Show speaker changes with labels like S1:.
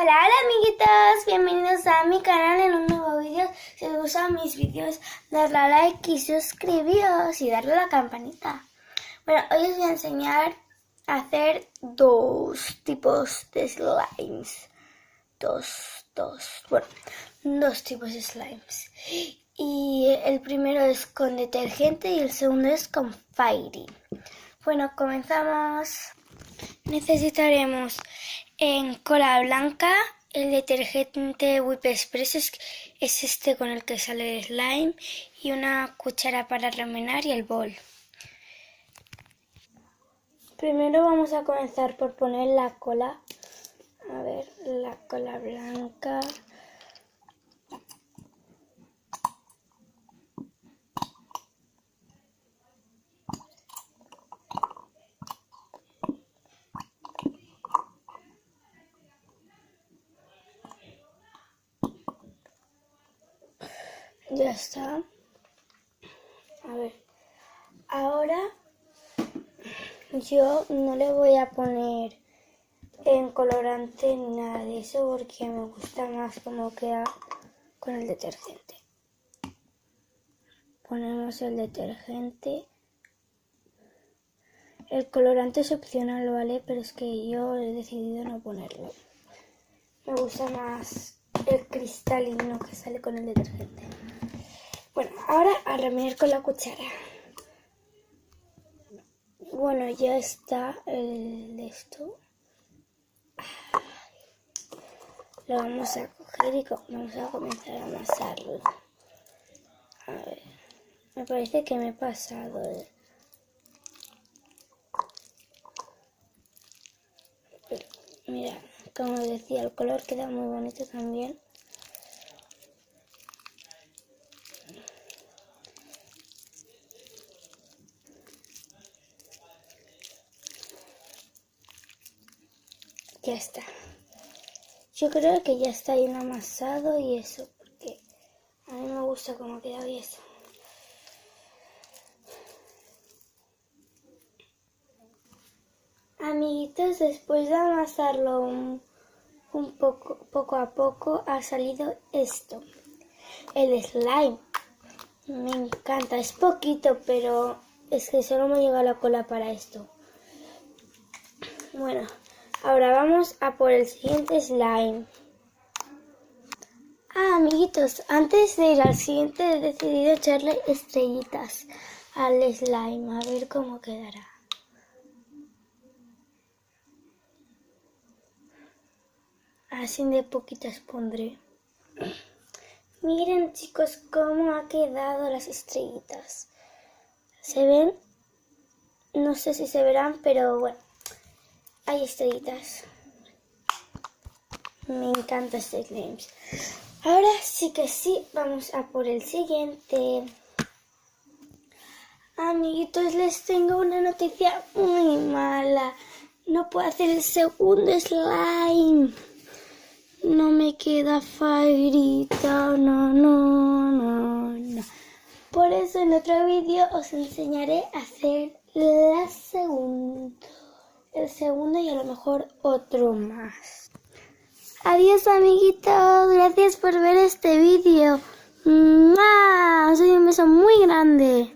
S1: Hola, hola amiguitos, bienvenidos a mi canal en un nuevo vídeo. Si os gustan mis vídeos, darle a like y suscribiros y darle a la campanita. Bueno, hoy os voy a enseñar a hacer dos tipos de slimes. Dos tipos de slimes. Y el primero es con detergente y el segundo es con Fairy. Bueno, comenzamos. Necesitaremos en cola blanca el detergente Whip Express, es este con el que sale el slime, y una cuchara para remenar y el bol. Primero vamos a comenzar por poner la cola. A ver, la cola blanca. Ya está. A ver, ahora yo no le voy a poner en colorante ni nada de eso porque me gusta más cómo queda con el detergente. Ponemos el detergente. El colorante es opcional, ¿vale? Pero es que yo he decidido no ponerlo. Me gusta más el cristalino que sale con el detergente. Bueno, ahora a remenar con la cuchara. Bueno, ya está el de esto. Lo vamos a coger y vamos a comenzar a amasarlo. A ver, me parece que me he pasado. Pero, mira, como decía, el color queda muy bonito también. Ya está. Yo creo que ya está bien amasado y eso, porque a mí me gusta cómo queda y eso. Amiguitos, después de amasarlo un poco a poco, ha salido esto. El slime. Me encanta, es poquito, pero es que solo me llega la cola para esto. Bueno, ahora vamos a por el siguiente slime. Amiguitos, antes de ir al siguiente he decidido echarle estrellitas al slime, a ver cómo quedará. Así de poquitas pondré. Miren chicos cómo ha quedado las estrellitas. ¿Se ven? No sé si se verán, pero bueno, hay estrellitas. Me encanta este slime. Ahora sí que sí, vamos a por el siguiente. Amiguitos, les tengo una noticia muy mala. No puedo hacer el segundo slime. No me queda favorita, no. Por eso en otro vídeo os enseñaré a hacer el segundo y a lo mejor otro más. Adiós amiguitos, gracias por ver este vídeo. Os doy un beso muy grande.